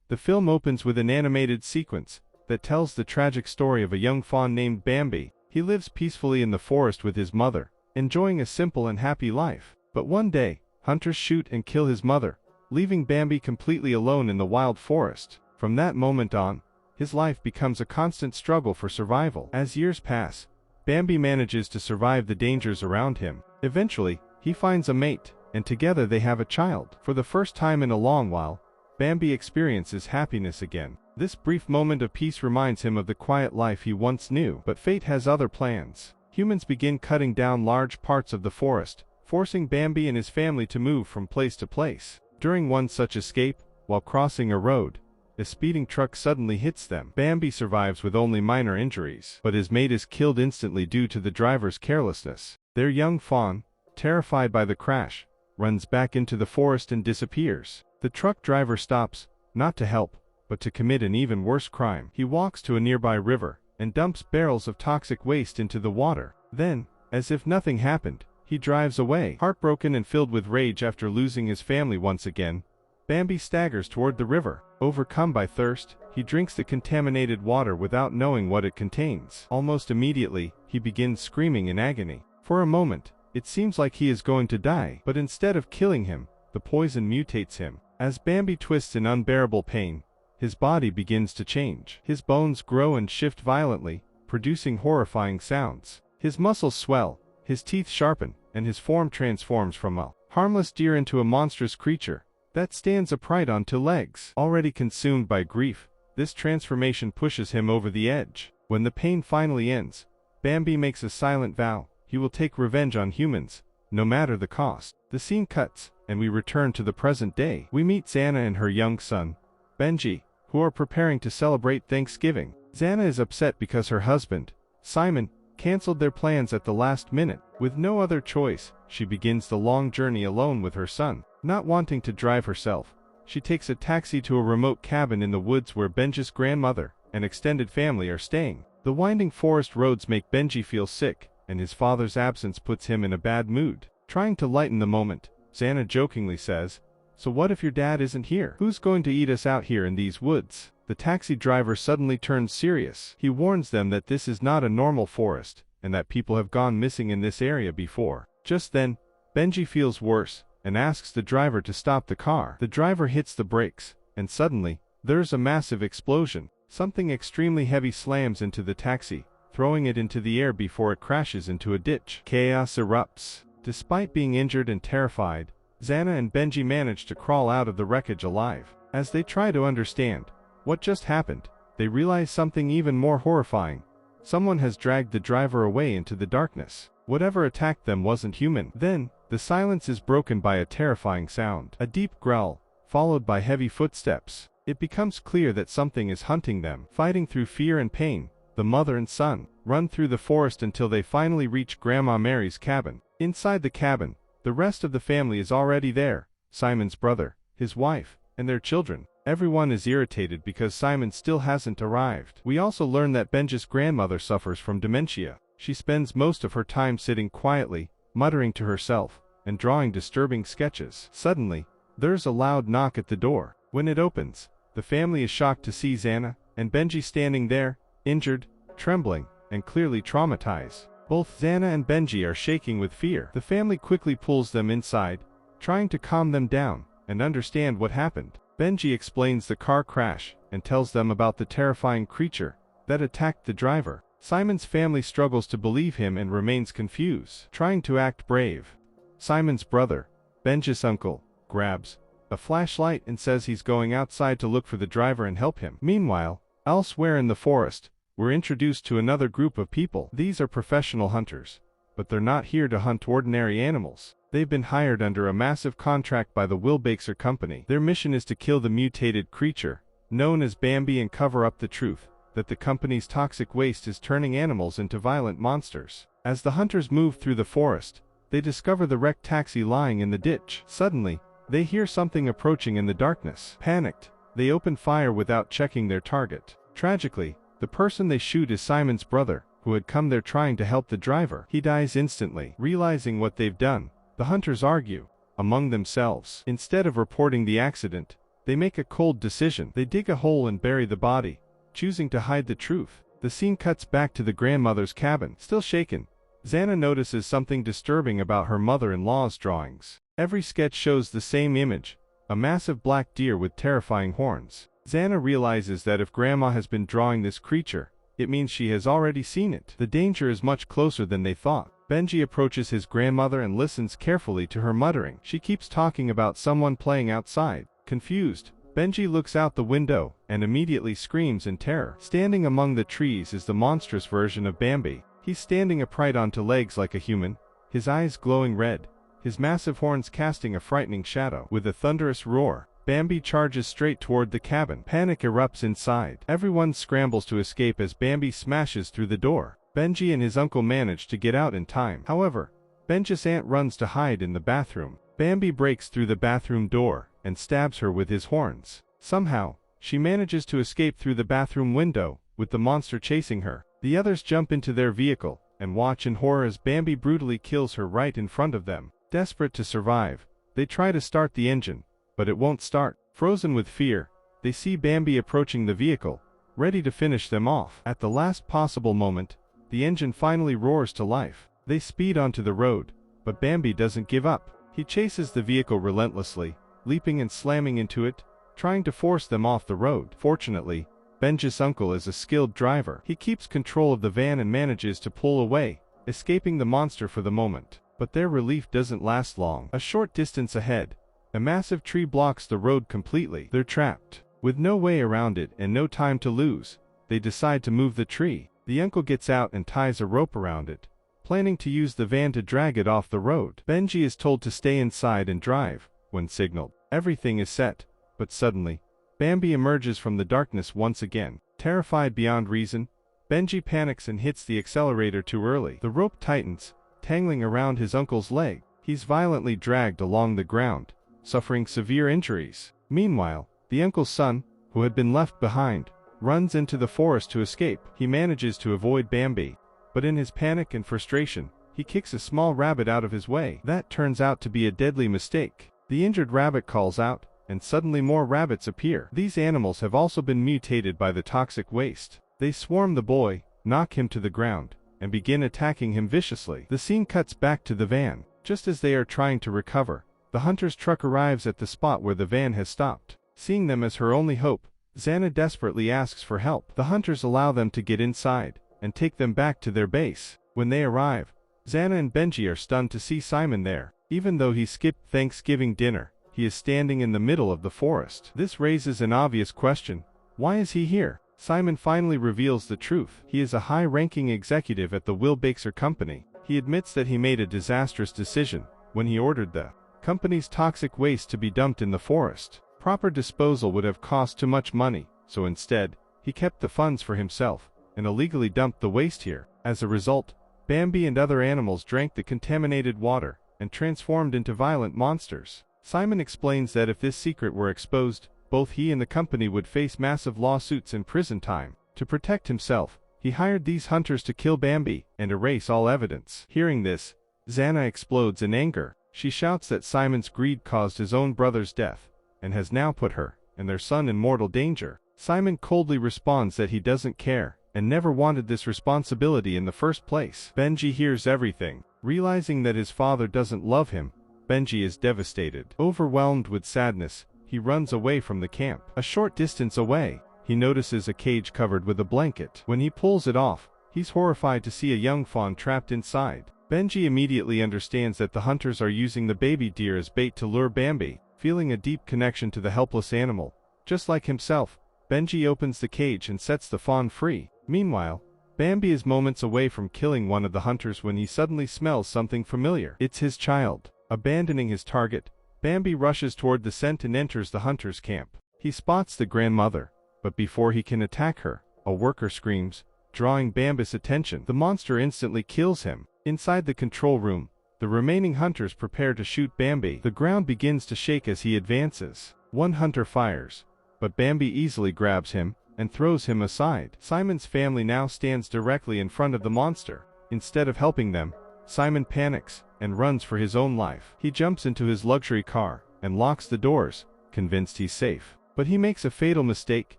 The film opens with an animated sequence that tells the tragic story of a young fawn named Bambi. He lives peacefully in the forest with his mother, enjoying a simple and happy life. But one day, hunters shoot and kill his mother, leaving Bambi completely alone in the wild forest. From that moment on, his life becomes a constant struggle for survival. As years pass, Bambi manages to survive the dangers around him. Eventually, he finds a mate, and together they have a child. For the first time in a long while, Bambi experiences happiness again. This brief moment of peace reminds him of the quiet life he once knew. But fate has other plans. Humans begin cutting down large parts of the forest, forcing Bambi and his family to move from place to place. During one such escape, while crossing a road, a speeding truck suddenly hits them. Bambi survives with only minor injuries, but his mate is killed instantly due to the driver's carelessness. Their young fawn, terrified by the crash, runs back into the forest and disappears. The truck driver stops, not to help, but to commit an even worse crime. He walks to a nearby river and dumps barrels of toxic waste into the water. Then, as if nothing happened, he drives away. Heartbroken and filled with rage after losing his family once again, Bambi staggers toward the river. Overcome by thirst, he drinks the contaminated water without knowing what it contains. Almost immediately, he begins screaming in agony. For a moment, it seems like he is going to die, but instead of killing him, the poison mutates him. As Bambi twists in unbearable pain, his body begins to change. His bones grow and shift violently, producing horrifying sounds. His muscles swell, his teeth sharpen, and his form transforms from a harmless deer into a monstrous creature that stands upright on two legs. Already consumed by grief, this transformation pushes him over the edge. When the pain finally ends, Bambi makes a silent vow: he will take revenge on humans, no matter the cost. The scene cuts, and we return to the present day. We meet Xana and her young son, Benji, who are preparing to celebrate Thanksgiving. Xana is upset because her husband, Simon, canceled their plans at the last minute. With no other choice, she begins the long journey alone with her son. Not wanting to drive herself, she takes a taxi to a remote cabin in the woods where Benji's grandmother and extended family are staying. The winding forest roads make Benji feel sick, and his father's absence puts him in a bad mood. Trying to lighten the moment, Xana jokingly says, "So what if your dad isn't here? Who's going to eat us out here in these woods?" The taxi driver suddenly turns serious. He warns them that this is not a normal forest, and that people have gone missing in this area before. Just then, Benji feels worse and asks the driver to stop the car. The driver hits the brakes, and suddenly, there's a massive explosion. Something extremely heavy slams into the taxi, throwing it into the air before it crashes into a ditch. Chaos erupts. Despite being injured and terrified, Xana and Benji manage to crawl out of the wreckage alive. As they try to understand what just happened, they realize something even more horrifying. Someone has dragged the driver away into the darkness. Whatever attacked them wasn't human. Then, the silence is broken by a terrifying sound. A deep growl, followed by heavy footsteps. It becomes clear that something is hunting them. Fighting through fear and pain, the mother and son run through the forest until they finally reach Grandma Mary's cabin. Inside the cabin, the rest of the family is already there: Simon's brother, his wife, and their children. Everyone is irritated because Simon still hasn't arrived. We also learn that Benji's grandmother suffers from dementia. She spends most of her time sitting quietly, muttering to herself, and drawing disturbing sketches. Suddenly, there's a loud knock at the door. When it opens, the family is shocked to see Xana and Benji standing there, injured, trembling, and clearly traumatized. Both Xana and Benji are shaking with fear. The family quickly pulls them inside, trying to calm them down and understand what happened. Benji explains the car crash and tells them about the terrifying creature that attacked the driver. Simon's family struggles to believe him and remains confused. Trying to act brave, Simon's brother, Benji's uncle, grabs a flashlight and says he's going outside to look for the driver and help him. Meanwhile, elsewhere in the forest, we're introduced to another group of people. These are professional hunters, but they're not here to hunt ordinary animals. They've been hired under a massive contract by the Wilbaxer Company. Their mission is to kill the mutated creature, known as Bambi, and cover up the truth that the company's toxic waste is turning animals into violent monsters. As the hunters move through the forest, they discover the wrecked taxi lying in the ditch. Suddenly, they hear something approaching in the darkness. Panicked, they open fire without checking their target. Tragically, the person they shoot is Simon's brother, who had come there trying to help the driver. He dies instantly. Realizing what they've done, the hunters argue among themselves. Instead of reporting the accident, They make a cold decision. They dig a hole and bury the body, choosing to hide the truth. The scene cuts back to the grandmother's cabin. Still shaken, Xana notices something disturbing about her mother-in-law's drawings. Every sketch shows the same image, a massive black deer with terrifying horns. Xana realizes that if Grandma has been drawing this creature, it means she has already seen it. The danger is much closer than they thought. Benji approaches his grandmother and listens carefully to her muttering. She keeps talking about someone playing outside. Confused, Benji looks out the window and immediately screams in terror. Standing among the trees is the monstrous version of Bambi. He's standing upright onto legs like a human, his eyes glowing red, his massive horns casting a frightening shadow. With a thunderous roar, Bambi charges straight toward the cabin. Panic erupts inside. Everyone scrambles to escape as Bambi smashes through the door. Benji and his uncle manage to get out in time. However, Benji's aunt runs to hide in the bathroom. Bambi breaks through the bathroom door and stabs her with his horns. Somehow, she manages to escape through the bathroom window, with the monster chasing her. The others jump into their vehicle and watch in horror as Bambi brutally kills her right in front of them. Desperate to survive, they try to start the engine, but it won't start. Frozen with fear, they see Bambi approaching the vehicle, ready to finish them off. At the last possible moment, the engine finally roars to life. They speed onto the road, but Bambi doesn't give up. He chases the vehicle relentlessly, leaping and slamming into it, trying to force them off the road. Fortunately, Benji's uncle is a skilled driver. He keeps control of the van and manages to pull away, escaping the monster for the moment. But their relief doesn't last long. A short distance ahead, a massive tree blocks the road completely. They're trapped. With no way around it and no time to lose, they decide to move the tree. The uncle gets out and ties a rope around it, planning to use the van to drag it off the road. Benji is told to stay inside and drive. When signaled, everything is set, but suddenly, Bambi emerges from the darkness once again. Terrified beyond reason, Benji panics and hits the accelerator too early. The rope tightens, tangling around his uncle's leg. He's violently dragged along the ground, suffering severe injuries. Meanwhile, the uncle's son, who had been left behind, runs into the forest to escape. He manages to avoid Bambi, but in his panic and frustration, he kicks a small rabbit out of his way. That turns out to be a deadly mistake. The injured rabbit calls out, and suddenly more rabbits appear. These animals have also been mutated by the toxic waste. They swarm the boy, knock him to the ground, and begin attacking him viciously. The scene cuts back to the van. Just as they are trying to recover, the hunter's truck arrives at the spot where the van has stopped. Seeing them as her only hope, Xana desperately asks for help. The hunters allow them to get inside and take them back to their base. When they arrive, Xana and Benji are stunned to see Simon there. Even though he skipped Thanksgiving dinner, he is standing in the middle of the forest. This raises an obvious question. Why is he here? Simon finally reveals the truth. He is a high-ranking executive at the Will Baker Company. He admits that he made a disastrous decision when he ordered the company's toxic waste to be dumped in the forest. Proper disposal would have cost too much money, so instead, he kept the funds for himself and illegally dumped the waste here. As a result, Bambi and other animals drank the contaminated water and transformed into violent monsters. Simon explains that if this secret were exposed, both he and the company would face massive lawsuits and prison time. To protect himself, he hired these hunters to kill Bambi and erase all evidence. Hearing this, Xana explodes in anger. She shouts that Simon's greed caused his own brother's death, and has now put her and their son in mortal danger. Simon coldly responds that he doesn't care, and never wanted this responsibility in the first place. Benji hears everything. Realizing that his father doesn't love him, Benji is devastated. Overwhelmed with sadness, he runs away from the camp. A short distance away, he notices a cage covered with a blanket. When he pulls it off, he's horrified to see a young fawn trapped inside. Benji immediately understands that the hunters are using the baby deer as bait to lure Bambi. Feeling a deep connection to the helpless animal, just like himself, Benji opens the cage and sets the fawn free. Meanwhile, Bambi is moments away from killing one of the hunters when he suddenly smells something familiar. It's his child. Abandoning his target, Bambi rushes toward the scent and enters the hunter's camp. He spots the grandmother, but before he can attack her, a worker screams, drawing Bambi's attention. The monster instantly kills him. Inside the control room, the remaining hunters prepare to shoot Bambi. The ground begins to shake as he advances. One hunter fires, but Bambi easily grabs him and throws him aside. Simon's family now stands directly in front of the monster. Instead of helping them, Simon panics and runs for his own life. He jumps into his luxury car and locks the doors, convinced he's safe. But he makes a fatal mistake.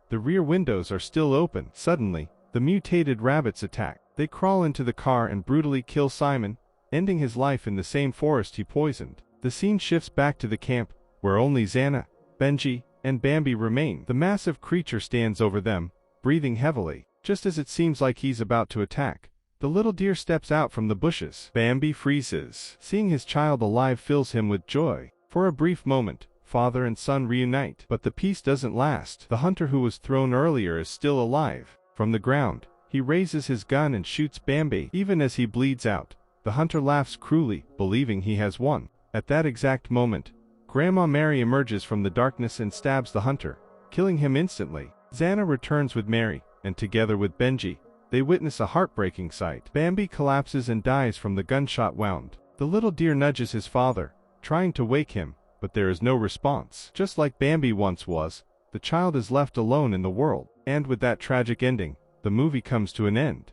The rear windows are still open. Suddenly, the mutated rabbits attack. They crawl into the car and brutally kill Simon, ending his life in the same forest he poisoned. The scene shifts back to the camp, where only Xana, Benji, and Bambi remain. The massive creature stands over them, breathing heavily. Just as it seems like he's about to attack, the little deer steps out from the bushes. Bambi freezes. Seeing his child alive fills him with joy. For a brief moment, father and son reunite. But the peace doesn't last. The hunter who was thrown earlier is still alive. From the ground, he raises his gun and shoots Bambi. Even as he bleeds out, the hunter laughs cruelly, believing he has won. At that exact moment, Grandma Mary emerges from the darkness and stabs the hunter, killing him instantly. Xana returns with Mary, and together with Benji, they witness a heartbreaking sight. Bambi collapses and dies from the gunshot wound. The little deer nudges his father, trying to wake him, but there is no response. Just like Bambi once was, the child is left alone in the world. And with that tragic ending, the movie comes to an end.